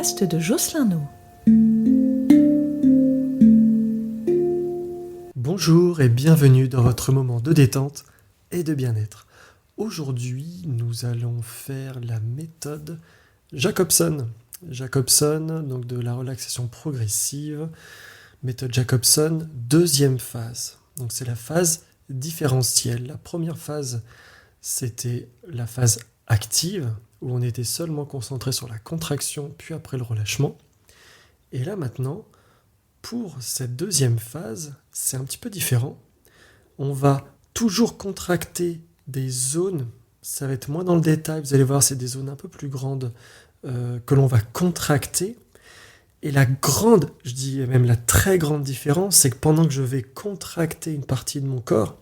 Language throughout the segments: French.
podcast de Jocelyn No. Bonjour et bienvenue dans votre moment de détente et de bien-être. Aujourd'hui, nous allons faire la méthode Jacobson. Jacobson, donc de la relaxation progressive. Méthode Jacobson, deuxième phase. Donc c'est la phase différentielle. La première phase, c'était la phase active, où on était seulement concentré sur la contraction, puis après le relâchement. Et là maintenant, pour cette deuxième phase, c'est un petit peu différent. On va toujours contracter des zones, ça va être moins dans le détail, vous allez voir, c'est des zones un peu plus grandes que l'on va contracter. Et la grande, je dis même la très grande différence, c'est que pendant que je vais contracter une partie de mon corps,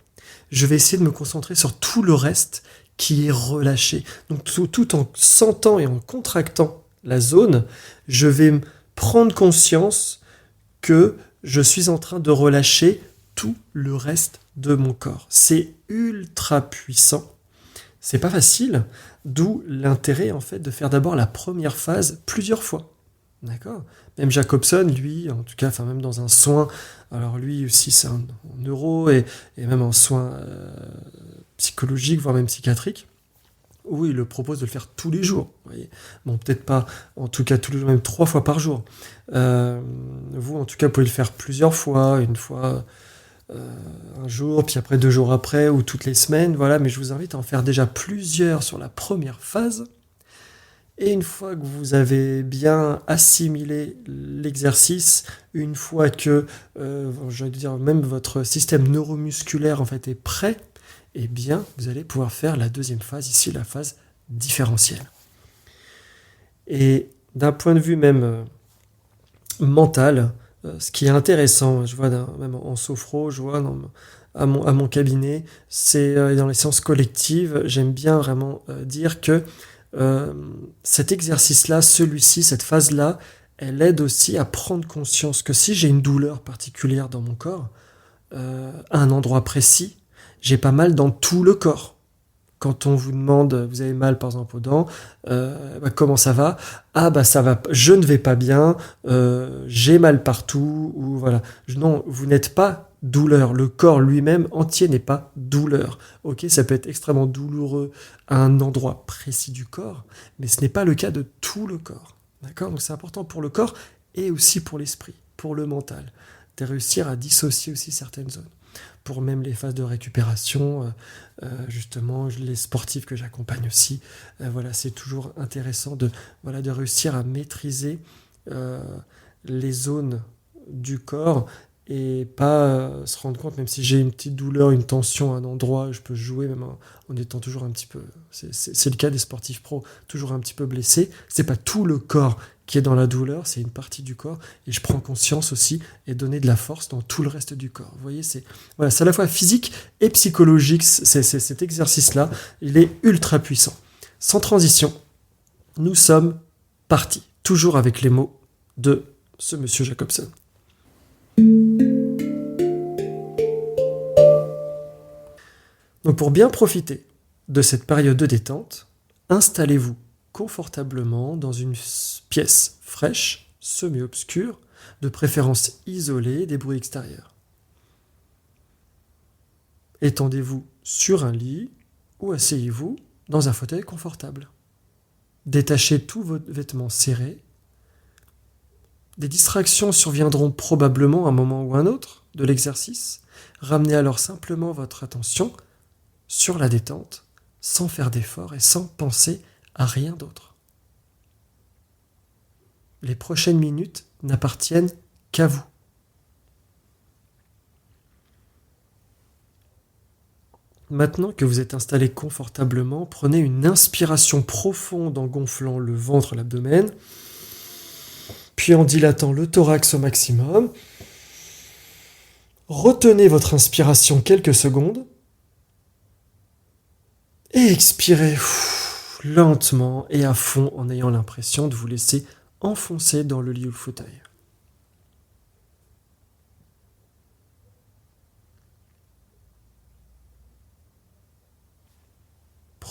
je vais essayer de me concentrer sur tout le reste qui est relâché. Donc tout en sentant et en contractant la zone, je vais prendre conscience que je suis en train de relâcher tout le reste de mon corps. C'est ultra puissant. C'est pas facile, d'où l'intérêt en fait de faire d'abord la première phase plusieurs fois. D'accord ? Même Jacobson, lui, en tout cas, enfin même dans un soin, alors lui aussi c'est un neuro et même en soin psychologique, voire même psychiatrique, où il le propose de le faire tous les jours. Vous voyez, bon, peut-être pas, en tout cas tous les jours, même 3 fois par jour. Vous, en tout cas, pouvez le faire plusieurs fois, une fois un jour, puis après 2 jours après, ou toutes les semaines, voilà. Mais je vous invite à en faire déjà plusieurs sur la première phase. Et une fois que vous avez bien assimilé l'exercice, une fois que, j'allais dire, même votre système neuromusculaire en fait est prêt, eh bien, vous allez pouvoir faire la deuxième phase, ici la phase différentielle. Et d'un point de vue même mental, ce qui est intéressant, je vois même en sophro, je vois à mon cabinet, c'est dans les séances collectives, j'aime bien vraiment dire que cet exercice-là, celui-ci, cette phase-là, elle aide aussi à prendre conscience que si j'ai une douleur particulière dans mon corps, à un endroit précis, j'ai pas mal dans tout le corps. Quand on vous demande, vous avez mal par exemple aux dents, comment ça va ? Ah bah ça va, je ne vais pas bien, j'ai mal partout, ou voilà. Non, vous n'êtes pas douleur, le corps lui-même entier n'est pas douleur. Ok, ça peut être extrêmement douloureux à un endroit précis du corps, mais ce n'est pas le cas de tout le corps. D'accord ? Donc c'est important pour le corps et aussi pour l'esprit, pour le mental, de réussir à dissocier aussi certaines zones. Pour même les phases de récupération, justement, les sportifs que j'accompagne aussi, voilà, c'est toujours intéressant de réussir à maîtriser les zones du corps et pas se rendre compte, même si j'ai une petite douleur, une tension à un endroit, je peux jouer même en étant toujours un petit peu, c'est le cas des sportifs pros, toujours un petit peu blessés. C'est pas tout le corps qui est dans la douleur, c'est une partie du corps, et je prends conscience aussi et donner de la force dans tout le reste du corps. Vous voyez, c'est à la fois physique et psychologique, cet exercice-là, il est ultra puissant. Sans transition, nous sommes partis, toujours avec les mots de ce monsieur Jacobson. Donc pour bien profiter de cette période de détente, installez-vous confortablement dans une pièce fraîche, semi-obscure, de préférence isolée des bruits extérieurs. Étendez-vous sur un lit ou asseyez-vous dans un fauteuil confortable. Détachez tous vos vêtements serrés. Des distractions surviendront probablement à un moment ou un autre de l'exercice. Ramenez alors simplement votre attention sur la détente, sans faire d'effort et sans penser à rien d'autre. Les prochaines minutes n'appartiennent qu'à vous. Maintenant que vous êtes installé confortablement, prenez une inspiration profonde en gonflant le ventre, l'abdomen, puis en dilatant le thorax au maximum. Retenez votre inspiration quelques secondes et expirez lentement et à fond en ayant l'impression de vous laisser enfoncer dans le lit ou le fauteuil.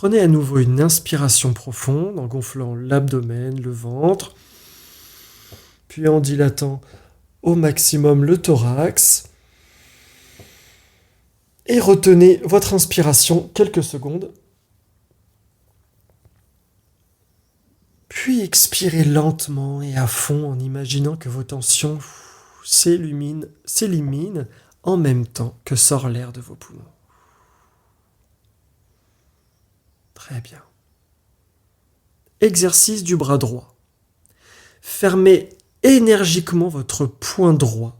Prenez à nouveau une inspiration profonde en gonflant l'abdomen, le ventre. puis en dilatant au maximum le thorax. Et retenez votre inspiration quelques secondes. Puis expirez lentement et à fond en imaginant que vos tensions s'éliminent en même temps que sort l'air de vos poumons. Très bien. Exercice du bras droit. Fermez énergiquement votre poing droit.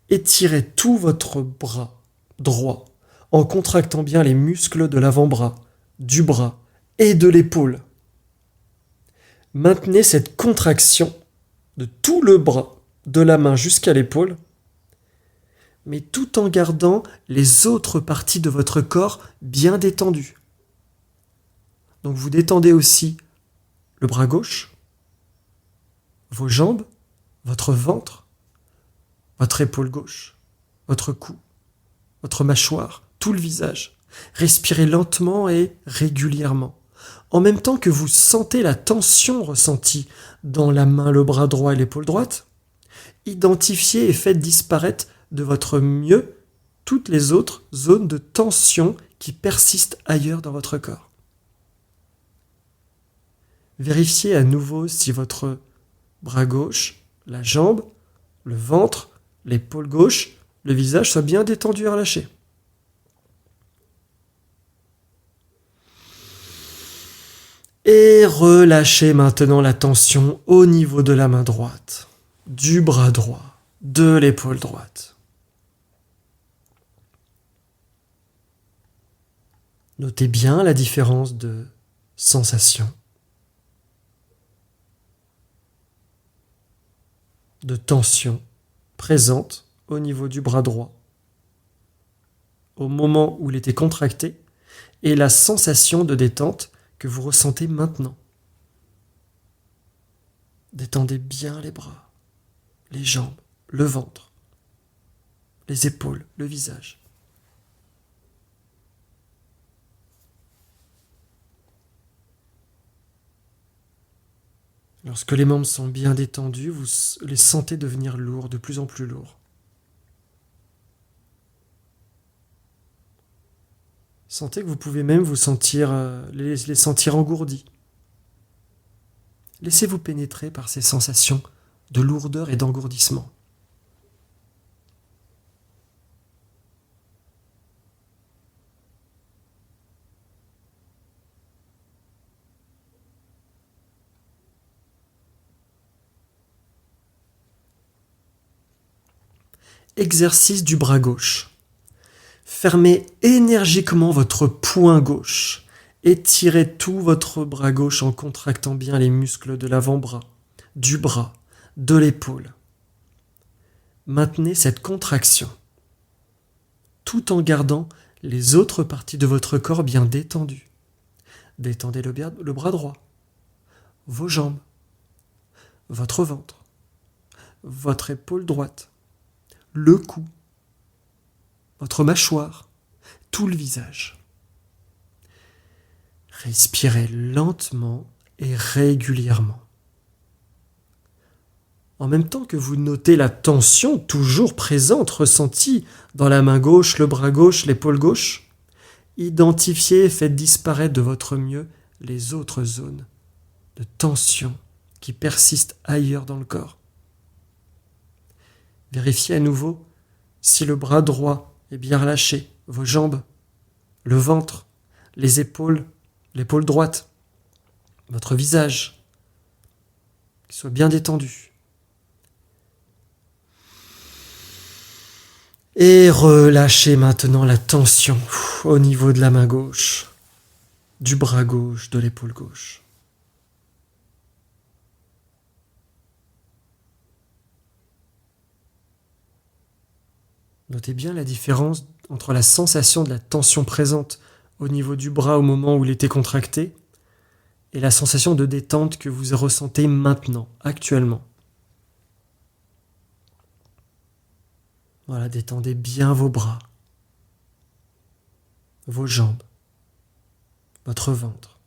Étirez tout votre bras droit en contractant bien les muscles de l'avant-bras, du bras et de l'épaule. Maintenez cette contraction de tout le bras, de la main jusqu'à l'épaule, mais tout en gardant les autres parties de votre corps bien détendues. Donc vous détendez aussi le bras gauche, vos jambes, votre ventre, votre épaule gauche, votre cou, votre mâchoire, tout le visage. Respirez lentement et régulièrement. En même temps que vous sentez la tension ressentie dans la main, le bras droit et l'épaule droite, identifiez et faites disparaître de votre mieux toutes les autres zones de tension qui persistent ailleurs dans votre corps. Vérifiez à nouveau si votre bras gauche, la jambe, le ventre, l'épaule gauche, le visage soient bien détendus et relâchés. Et relâchez maintenant la tension au niveau de la main droite, du bras droit, de l'épaule droite. Notez bien la différence de sensation, de tension présente au niveau du bras droit, au moment où il était contracté, et la sensation de détente que vous ressentez maintenant. Détendez bien les bras, les jambes, le ventre, les épaules, le visage. Lorsque les membres sont bien détendus, vous les sentez devenir lourds, de plus en plus lourds. Sentez que vous pouvez même vous sentir, les sentir engourdis. Laissez-vous pénétrer par ces sensations de lourdeur et d'engourdissement. Exercice du bras gauche. Fermez énergiquement votre poing gauche. Étirez tout votre bras gauche en contractant bien les muscles de l'avant-bras, du bras, de l'épaule. Maintenez cette contraction, tout en gardant les autres parties de votre corps bien détendues. Détendez le bras droit, vos jambes, votre ventre, votre épaule droite, le cou, votre mâchoire, tout le visage. Respirez lentement et régulièrement. En même temps que vous notez la tension toujours présente, ressentie dans la main gauche, le bras gauche, l'épaule gauche, identifiez et faites disparaître de votre mieux les autres zones de tension qui persistent ailleurs dans le corps. Vérifiez à nouveau si le bras droit est bien relâché, vos jambes, le ventre, les épaules, l'épaule droite, votre visage, qui soit bien détendu. Et relâchez maintenant la tension au niveau de la main gauche, du bras gauche, de l'épaule gauche. Notez bien la différence entre la sensation de la tension présente au niveau du bras au moment où il était contracté et la sensation de détente que vous ressentez maintenant, actuellement. Voilà, détendez bien vos bras, vos jambes, votre ventre,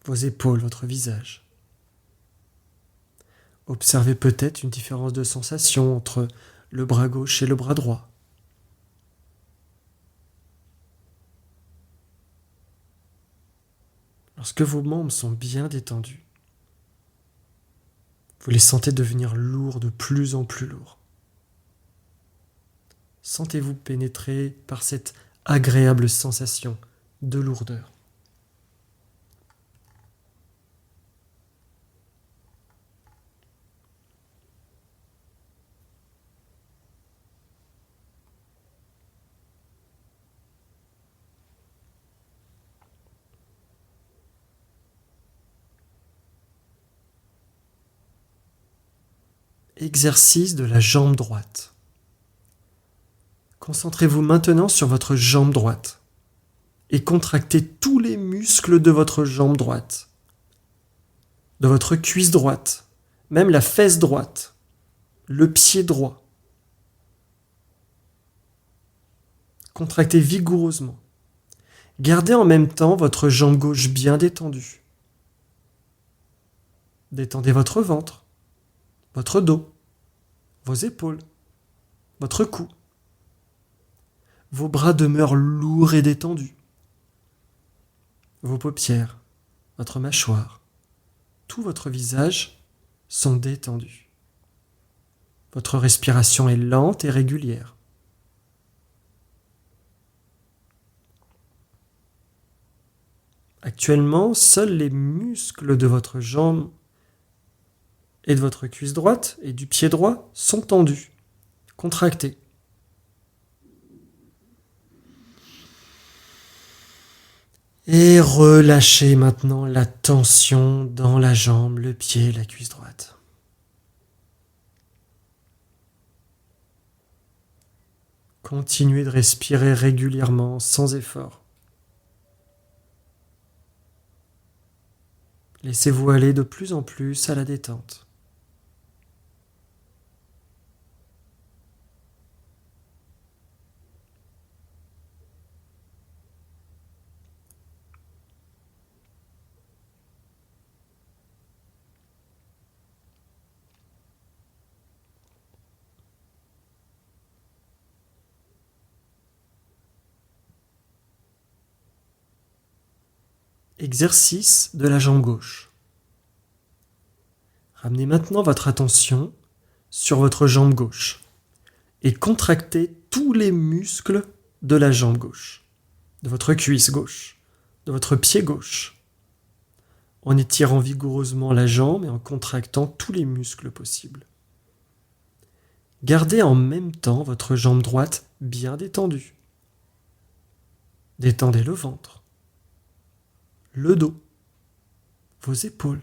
vos épaules, votre visage. Observez peut-être une différence de sensation entre le bras gauche et le bras droit. Lorsque vos membres sont bien détendus, vous les sentez devenir lourds, de plus en plus lourds. Sentez-vous pénétré par cette agréable sensation de lourdeur. Exercice de la jambe droite. Concentrez-vous maintenant sur votre jambe droite et contractez tous les muscles de votre jambe droite, de votre cuisse droite, même la fesse droite, le pied droit. Contractez vigoureusement. Gardez en même temps votre jambe gauche bien détendue. Détendez votre ventre, votre dos, vos épaules, votre cou. Vos bras demeurent lourds et détendus. Vos paupières, votre mâchoire, tout votre visage sont détendus. Votre respiration est lente et régulière. Actuellement, seuls les muscles de votre jambe et de votre cuisse droite et du pied droit sont tendus, contractés. Et relâchez maintenant la tension dans la jambe, le pied, la cuisse droite. Continuez de respirer régulièrement, sans effort. Laissez-vous aller de plus en plus à la détente. Exercice de la jambe gauche. Ramenez maintenant votre attention sur votre jambe gauche et contractez tous les muscles de la jambe gauche, de votre cuisse gauche, de votre pied gauche, en étirant vigoureusement la jambe et en contractant tous les muscles possibles. Gardez en même temps votre jambe droite bien détendue. Détendez le ventre, le dos, vos épaules,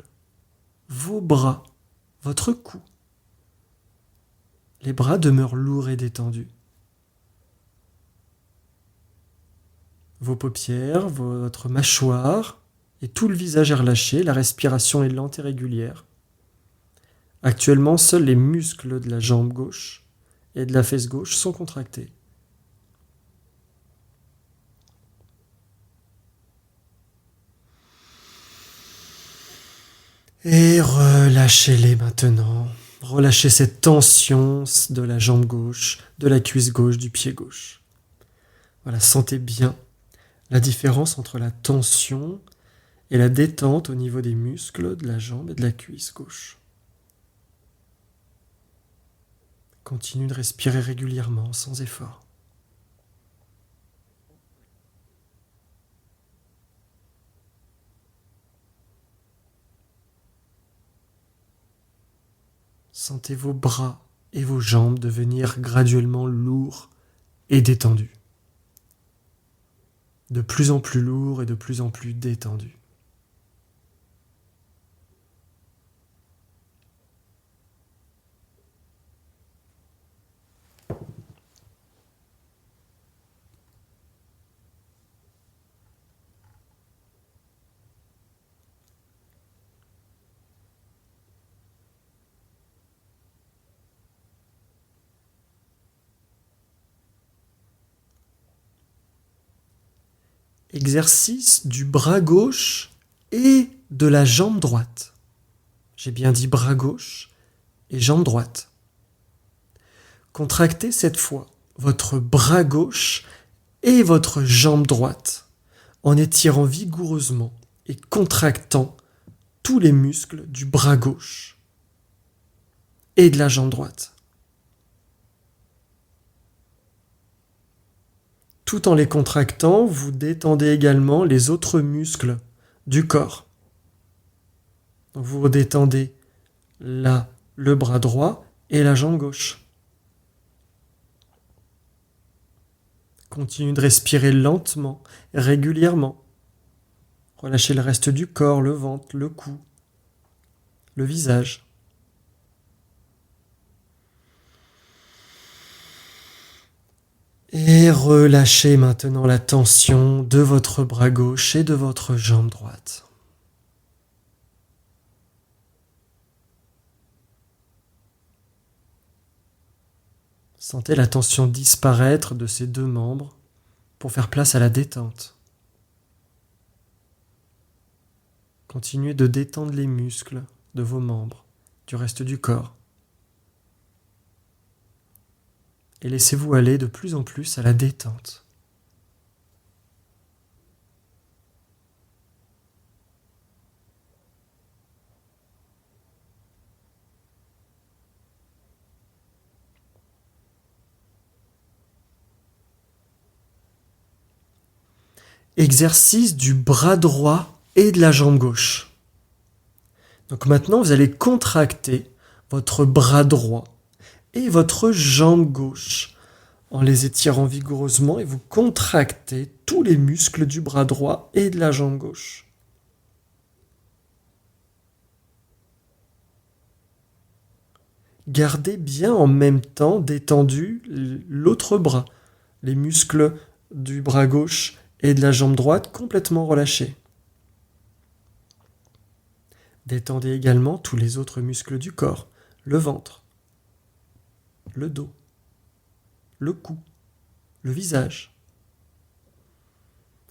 vos bras, votre cou. Les bras demeurent lourds et détendus. Vos paupières, votre mâchoire et tout le visage est relâché, la respiration est lente et régulière. Actuellement, seuls les muscles de la jambe gauche et de la fesse gauche sont contractés. Et relâchez-les maintenant. Relâchez cette tension de la jambe gauche, de la cuisse gauche, du pied gauche. Voilà, sentez bien la différence entre la tension et la détente au niveau des muscles de la jambe et de la cuisse gauche. Continuez de respirer régulièrement, sans effort. Sentez vos bras et vos jambes devenir graduellement lourds et détendus. De plus en plus lourds et de plus en plus détendus. Exercice du bras gauche et de la jambe droite. J'ai bien dit bras gauche et jambe droite. Contractez cette fois votre bras gauche et votre jambe droite en étirant vigoureusement et contractant tous les muscles du bras gauche et de la jambe droite. Tout en les contractant, vous détendez également les autres muscles du corps. Donc vous détendez là le bras droit et la jambe gauche. Continuez de respirer lentement, régulièrement. Relâchez le reste du corps, le ventre, le cou, le visage. Et relâchez maintenant la tension de votre bras gauche et de votre jambe droite. Sentez la tension disparaître de ces deux membres pour faire place à la détente. Continuez de détendre les muscles de vos membres, du reste du corps. Et laissez-vous aller de plus en plus à la détente. Exercice du bras droit et de la jambe gauche. Donc maintenant, vous allez contracter votre bras droit et votre jambe gauche en les étirant vigoureusement et vous contractez tous les muscles du bras droit et de la jambe gauche. Gardez bien en même temps détendu l'autre bras, les muscles du bras gauche et de la jambe droite complètement relâchés. Détendez également tous les autres muscles du corps, le ventre, le dos, le cou, le visage.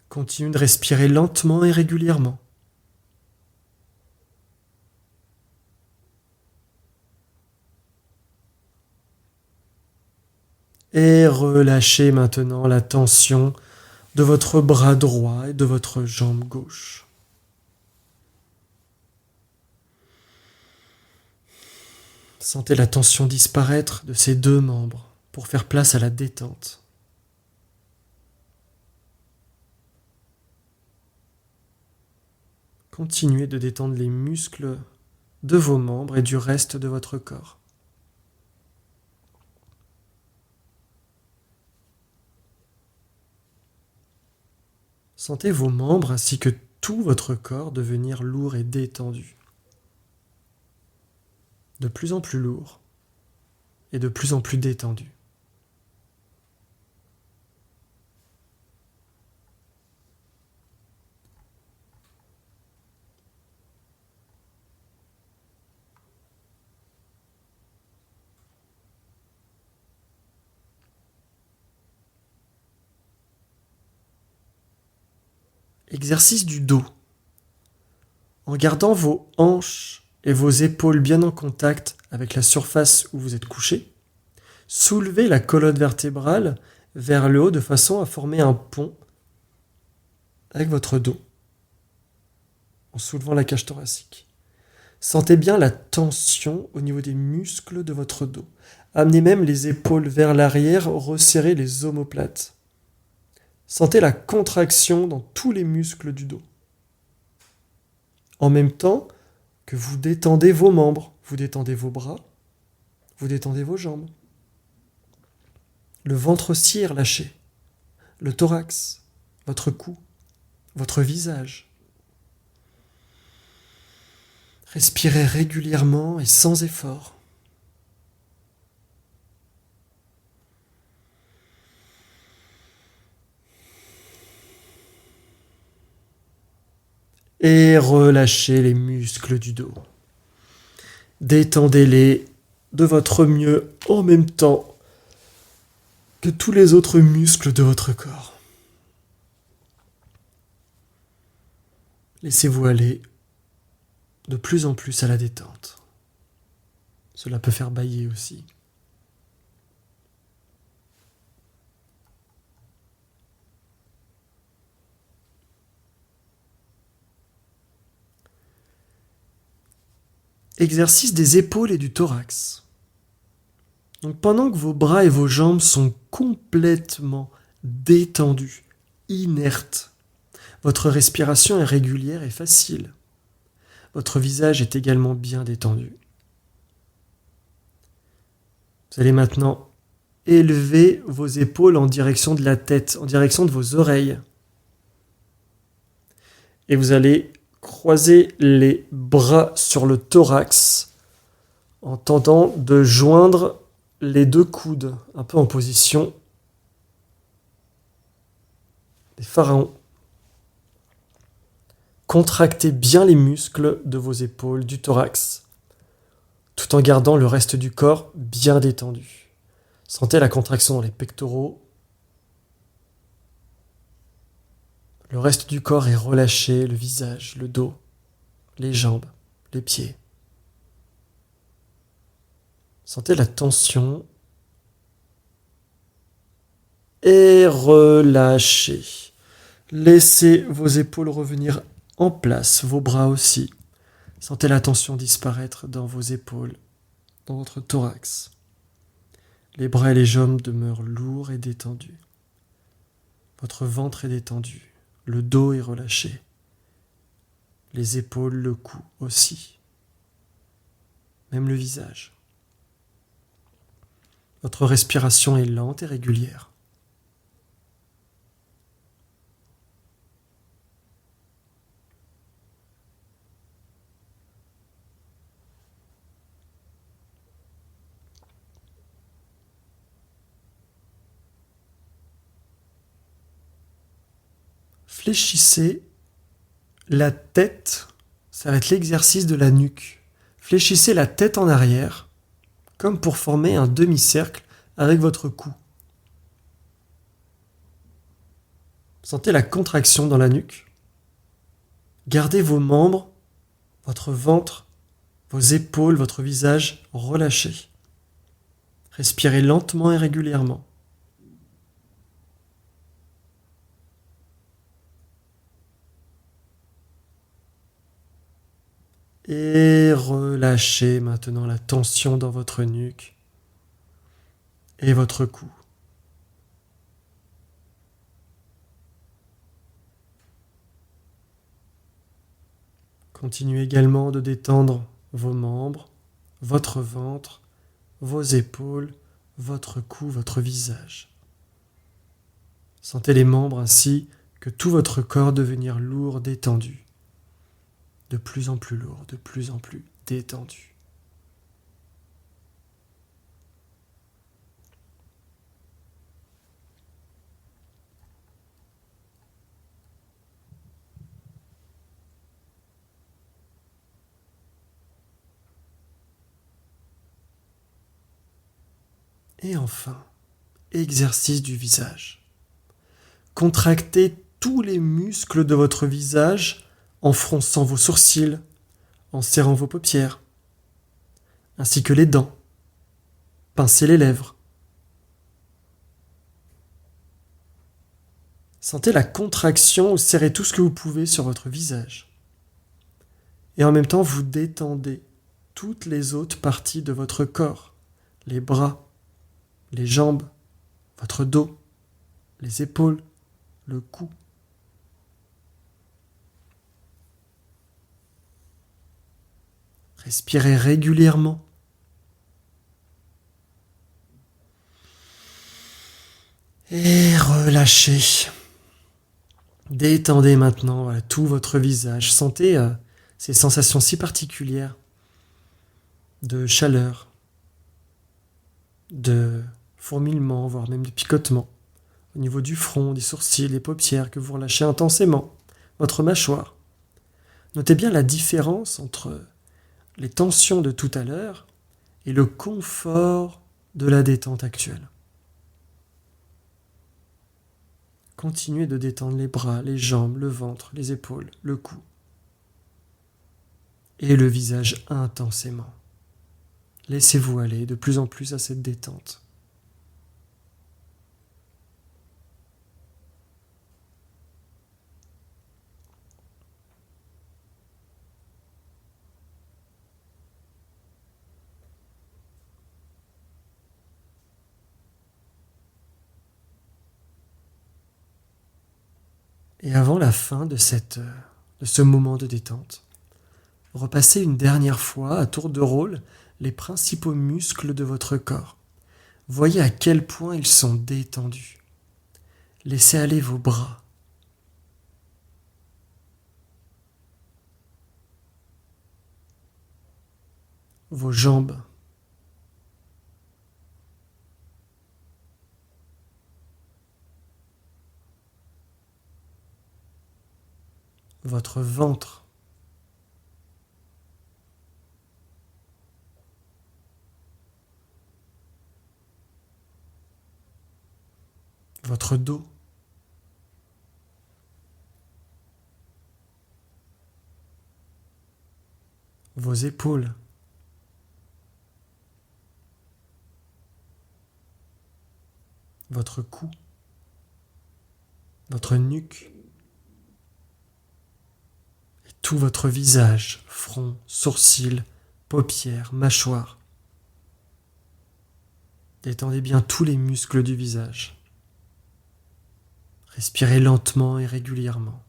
Continuez de respirer lentement et régulièrement. Et relâchez maintenant la tension de votre bras droit et de votre jambe gauche. Sentez la tension disparaître de ces deux membres pour faire place à la détente. Continuez de détendre les muscles de vos membres et du reste de votre corps. Sentez vos membres ainsi que tout votre corps devenir lourd et détendu. De plus en plus lourd et de plus en plus détendu. Exercice du dos. En gardant vos hanches et vos épaules bien en contact avec la surface où vous êtes couché, soulevez la colonne vertébrale vers le haut de façon à former un pont avec votre dos, en soulevant la cage thoracique. Sentez bien la tension au niveau des muscles de votre dos. Amenez même les épaules vers l'arrière, resserrez les omoplates. Sentez la contraction dans tous les muscles du dos. En même temps que vous détendez vos membres, vous détendez vos bras, vous détendez vos jambes. Le ventre aussi est relâché, le thorax, votre cou, votre visage. Respirez régulièrement et sans effort. Et relâchez les muscles du dos. Détendez-les de votre mieux en même temps que tous les autres muscles de votre corps. Laissez-vous aller de plus en plus à la détente. Cela peut faire bâiller aussi. Exercice des épaules et du thorax. Donc pendant que vos bras et vos jambes sont complètement détendus, inertes, votre respiration est régulière et facile. Votre visage est également bien détendu. Vous allez maintenant élever vos épaules en direction de la tête, en direction de vos oreilles. Et vous allez croiser les bras sur le thorax en tentant de joindre les deux coudes, un peu en position des pharaons. Contractez bien les muscles de vos épaules, du thorax, tout en gardant le reste du corps bien détendu. Sentez la contraction dans les pectoraux. Le reste du corps est relâché, le visage, le dos, les jambes, les pieds. Sentez la tension et relâchez. Laissez vos épaules revenir en place, vos bras aussi. Sentez la tension disparaître dans vos épaules, dans votre thorax. Les bras et les jambes demeurent lourds et détendus. Votre ventre est détendu, le dos est relâché. Les épaules, le cou aussi. Même le visage. Votre respiration est lente et régulière. Fléchissez la tête, ça va être l'exercice de la nuque. Fléchissez la tête en arrière, comme pour former un demi-cercle avec votre cou. Sentez la contraction dans la nuque. Gardez vos membres, votre ventre, vos épaules, votre visage relâchés. Respirez lentement et régulièrement. Et relâchez maintenant la tension dans votre nuque et votre cou. Continuez également de détendre vos membres, votre ventre, vos épaules, votre cou, votre visage. Sentez les membres ainsi que tout votre corps devenir lourd, détendu. De plus en plus lourd, de plus en plus détendu. Et enfin, exercice du visage. Contractez tous les muscles de votre visage en fronçant vos sourcils, en serrant vos paupières, ainsi que les dents. Pincez les lèvres. Sentez la contraction ou serrez tout ce que vous pouvez sur votre visage. Et en même temps, vous détendez toutes les autres parties de votre corps, les bras, les jambes, votre dos, les épaules, le cou. Respirez régulièrement. Et relâchez. Détendez maintenant tout votre visage. Sentez ces sensations si particulières de chaleur, de fourmillement, voire même de picotement, au niveau du front, des sourcils, des paupières que vous relâchez intensément, votre mâchoire. Notez bien la différence entre les tensions de tout à l'heure et le confort de la détente actuelle. Continuez de détendre les bras, les jambes, le ventre, les épaules, le cou et le visage intensément. Laissez-vous aller de plus en plus à cette détente. Et avant la fin de ce moment de détente, repassez une dernière fois, à tour de rôle, les principaux muscles de votre corps. Voyez à quel point ils sont détendus. Laissez aller vos bras, vos jambes, votre ventre, votre dos, vos épaules, votre cou, votre nuque, et tout votre visage, front, sourcils, paupières, mâchoire. Détendez bien tous les muscles du visage. Respirez lentement et régulièrement.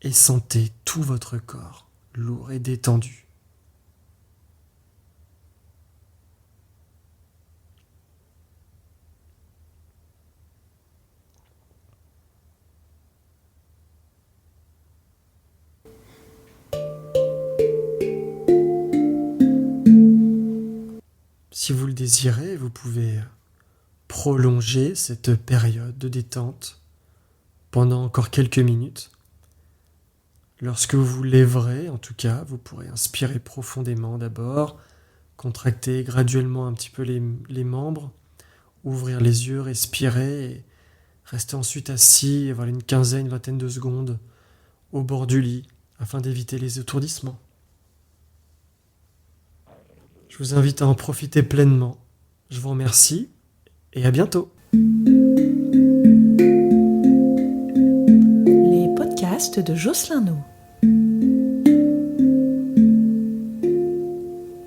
Et sentez tout votre corps lourd et détendu. Si vous le désirez, vous pouvez prolonger cette période de détente pendant encore quelques minutes. Lorsque vous vous lèverez, en tout cas, vous pourrez inspirer profondément d'abord, contracter graduellement un petit peu les membres, ouvrir les yeux, respirer et rester ensuite assis, voilà une quinzaine, vingtaine de secondes au bord du lit afin d'éviter les étourdissements. Je vous invite à en profiter pleinement. Je vous remercie et à bientôt. Les podcasts de Jocelyn No.